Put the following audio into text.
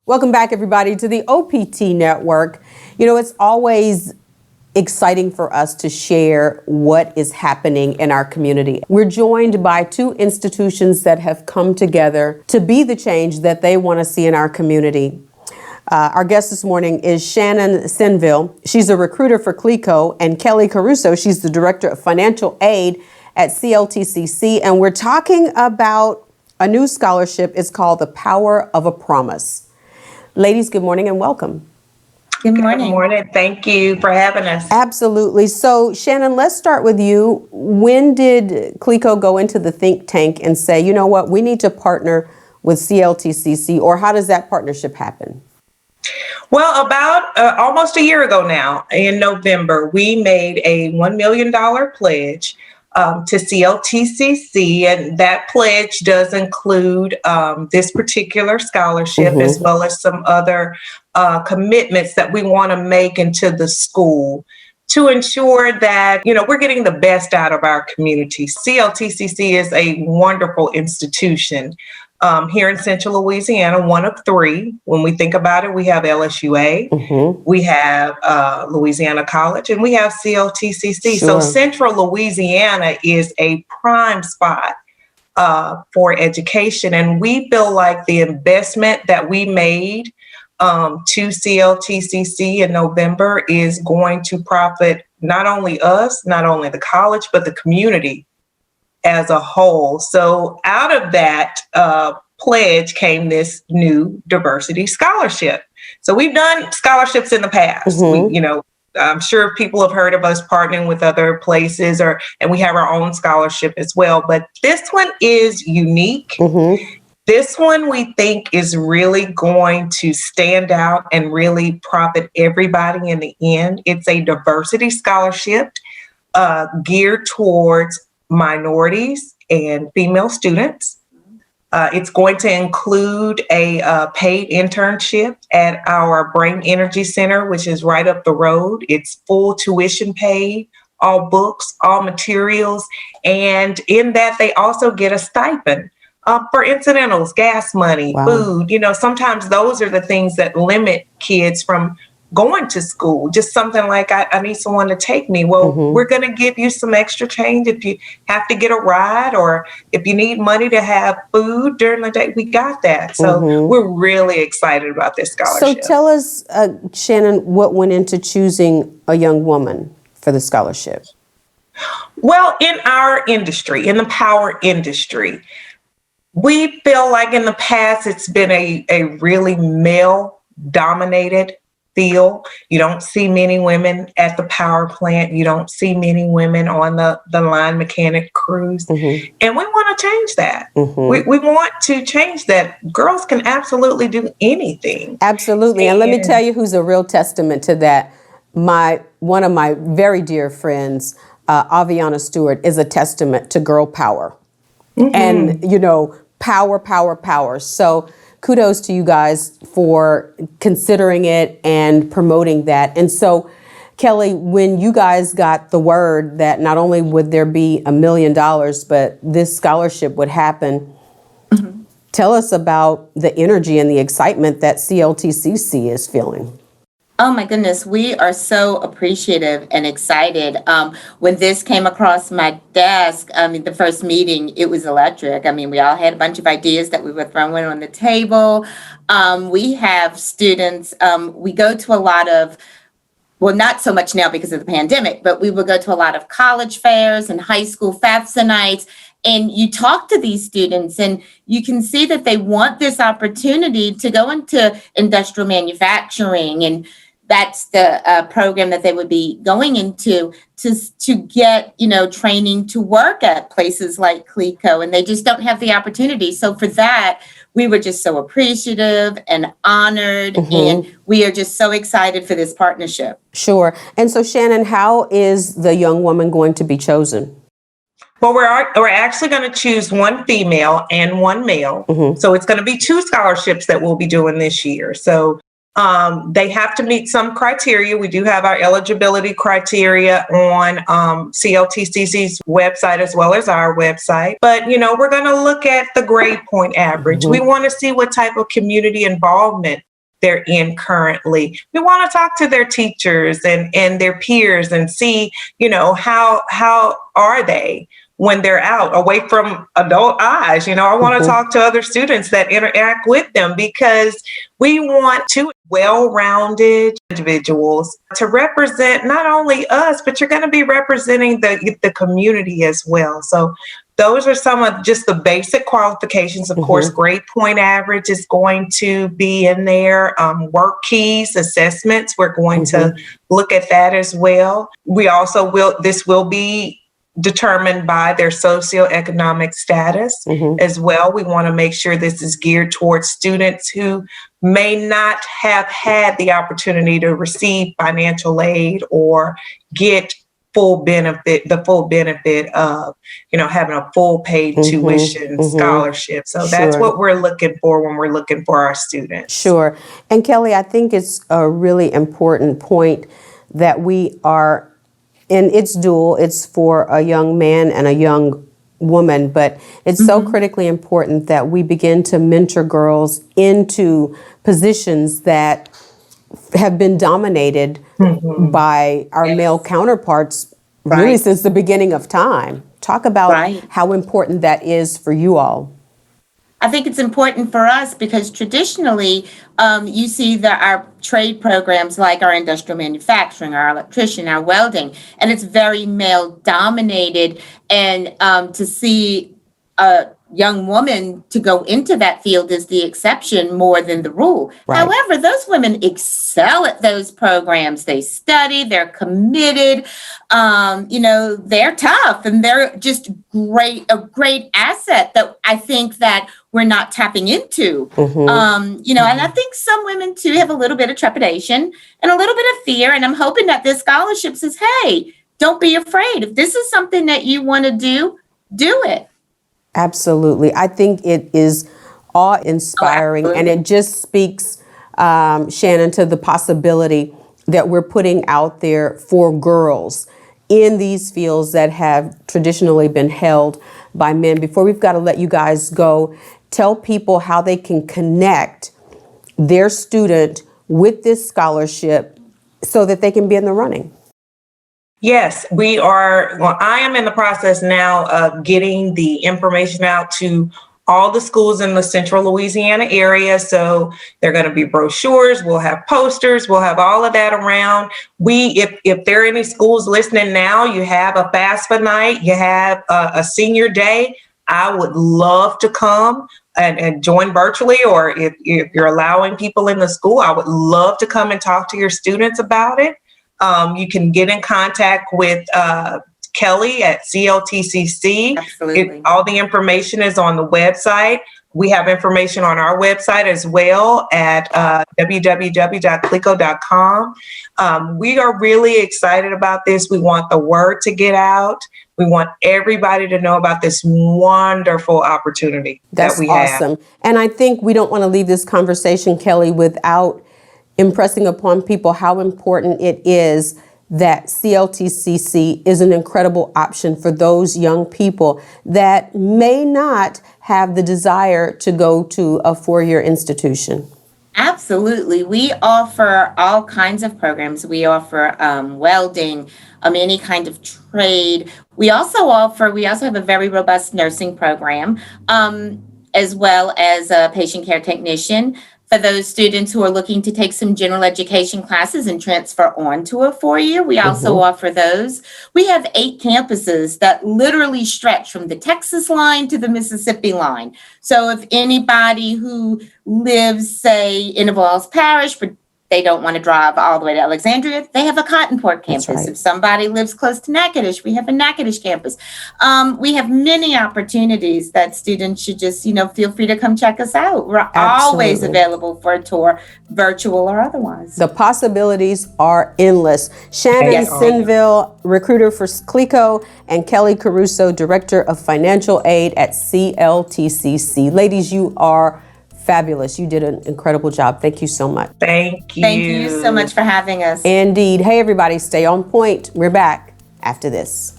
Welcome back, everybody, to the OPT Network. You know, it's always exciting for us to share what is happening in our community. We're joined by two institutions that have come together to be the change that they want to see in our community. Our guest this morning is Shannon Sinville. She's a recruiter for CLTCC, and Kelly Caruso. She's the Director of Financial Aid at CLTCC. And we're talking about a new scholarship. It's called The Power of a Promise. Ladies, good morning and welcome. Good morning. Good morning. Thank you for having us. Absolutely. So, Shannon, let's start with you. When did CLTCC go into the think tank and say, you know what, we need to partner with CLTCC, or how does that partnership happen? Well, about almost a year ago now, in November, we made a $1 million pledge to CLTCC, and that pledge does include this particular scholarship, as well as some other commitments that we want to make into the school to ensure that, you know, we're getting the best out of our community. CLTCC is a wonderful institution here in Central Louisiana, one of three. When we think about it, we have LSUA, we have Louisiana College, and we have CLTCC. Sure. So Central Louisiana is a prime spot for education. And we feel like the investment that we made to CLTCC in November is going to profit not only us, not only the college, but the community as a whole. So out of that pledge came this new diversity scholarship. So we've done scholarships in the past. I'm sure people have heard of us partnering with other places, and we have our own scholarship as well. But this one is unique. This one we think is really going to stand out and really profit everybody in the end. It's a diversity scholarship geared towards minorities and female students. It's going to include a paid internship at our Brain Energy Center, which is right up the road. It's full tuition paid, all books, all materials. And in that, they also get a stipend for incidentals, gas money, food. You know, sometimes those are the things that limit kids from going to school. Just something like, I need someone to take me. Well, we're going to give you some extra change if you have to get a ride, or if you need money to have food during the day, we got that. So we're really excited about this scholarship. So tell us, Shannon, what went into choosing a young woman for the scholarship? Well, in our industry, in the power industry, we feel like in the past it's been a really male-dominated field. You don't see many women at the power plant. You don't see many women on the line mechanic crews. And we want to change that. We want to change that. Girls can absolutely do anything. Absolutely. And let me tell you who's a real testament to that. One of my very dear friends, Aviana Stewart, is a testament to girl power. And, you know, power, power, power. So kudos to you guys for considering it and promoting that. And so, Kelly, when you guys got the word that not only would there be $1 million, but this scholarship would happen, tell us about the energy and the excitement that CLTCC is feeling. Oh my goodness, we are so appreciative and excited. When this came across my desk, the first meeting, it was electric. We all had a bunch of ideas that we were throwing on the table. We have students, we go to a lot of, well, not so much now because of the pandemic, but we would go to a lot of college fairs and high school FAFSA nights. And you talk to these students and you can see that they want this opportunity to go into industrial manufacturing, and that's the program that they would be going into to get, training to work at places like CLTCC, and they just don't have the opportunity. So for that, we were just so appreciative and honored, and we are just so excited for this partnership. Sure. And so, Shannon, how is the young woman going to be chosen? Well, we're actually going to choose one female and one male. So it's going to be two scholarships that we'll be doing this year. So they have to meet some criteria. We do have our eligibility criteria on CLTCC's website as well as our website. But, we're going to look at the grade point average. We want to see what type of community involvement they're in currently. We want to talk to their teachers and their peers and see, how are they when they're out away from adult eyes. I want to talk to other students that interact with them, because we want two well-rounded individuals to represent not only us, but you're going to be representing the community as well. So those are some of just the basic qualifications. Of course, grade point average is going to be in there. Work keys, assessments, we're going to look at that as well. We also this will be determined by their socioeconomic status as well. We want to make sure this is geared towards students who may not have had the opportunity to receive financial aid or get the full benefit of, having a full paid tuition scholarship. So that's what we're looking for when we're looking for our students. Sure. And Kelly, I think it's a really important point that we are, and it's dual, it's for a young man and a young woman, but it's so critically important that we begin to mentor girls into positions that have been dominated by our male counterparts really since the beginning of time. Talk about how important that is for you all. I think it's important for us because traditionally, you see that our trade programs like our industrial manufacturing, our electrician, our welding, and it's very male dominated. And to see a young woman to go into that field is the exception more than the rule. However, those women excel at those programs. They study, they're committed, they're tough, and they're just a great asset that I think that we're not tapping into. And I think some women too have a little bit of trepidation and a little bit of fear. And I'm hoping that this scholarship says, hey, don't be afraid. If this is something that you want to do it. Absolutely. I think it is awe-inspiring, and it just speaks, Shannon, to the possibility that we're putting out there for girls in these fields that have traditionally been held by men. Before we've got to let you guys go, tell people how they can connect their student with this scholarship so that they can be in the running. Yes, we are. Well, I am in the process now of getting the information out to all the schools in the central Louisiana area. So they're going to be brochures. We'll have posters. We'll have all of that around. If there are any schools listening now, you have a FAFSA night, you have a senior day. I would love to come and join virtually, or if you're allowing people in the school, I would love to come and talk to your students about it. You can get in contact with Kelly at CLTCC. Absolutely. All the information is on the website. We have information on our website as well at www.clico.com. We are really excited about this. We want the word to get out. We want everybody to know about this wonderful opportunity that we have. That's awesome. And I think we don't want to leave this conversation, Kelly, without impressing upon people how important it is that CLTCC is an incredible option for those young people that may not have the desire to go to a four-year institution. Absolutely. We offer all kinds of programs. We offer welding, any kind of trade. We also have a very robust nursing program, as well as a patient care technician. For those students who are looking to take some general education classes and transfer on to a four-year, we also offer those. We have 8 campuses that literally stretch from the Texas line to the Mississippi line. So if anybody who lives, say, in Evalds Parish, but they don't want to drive all the way to Alexandria, they have a Cottonport campus. Right. If somebody lives close to Natchitoches, we have a Natchitoches campus. We have many opportunities that students should just, feel free to come check us out. We're always available for a tour, virtual or otherwise. The possibilities are endless. Shannon Sinville, recruiter for CLTCC, and Kelly Caruso, Director of Financial Aid at CLTCC. Ladies, you are fabulous. You did an incredible job. Thank you so much. Thank you. Thank you so much for having us. Indeed. Hey, everybody, stay on point. We're back after this.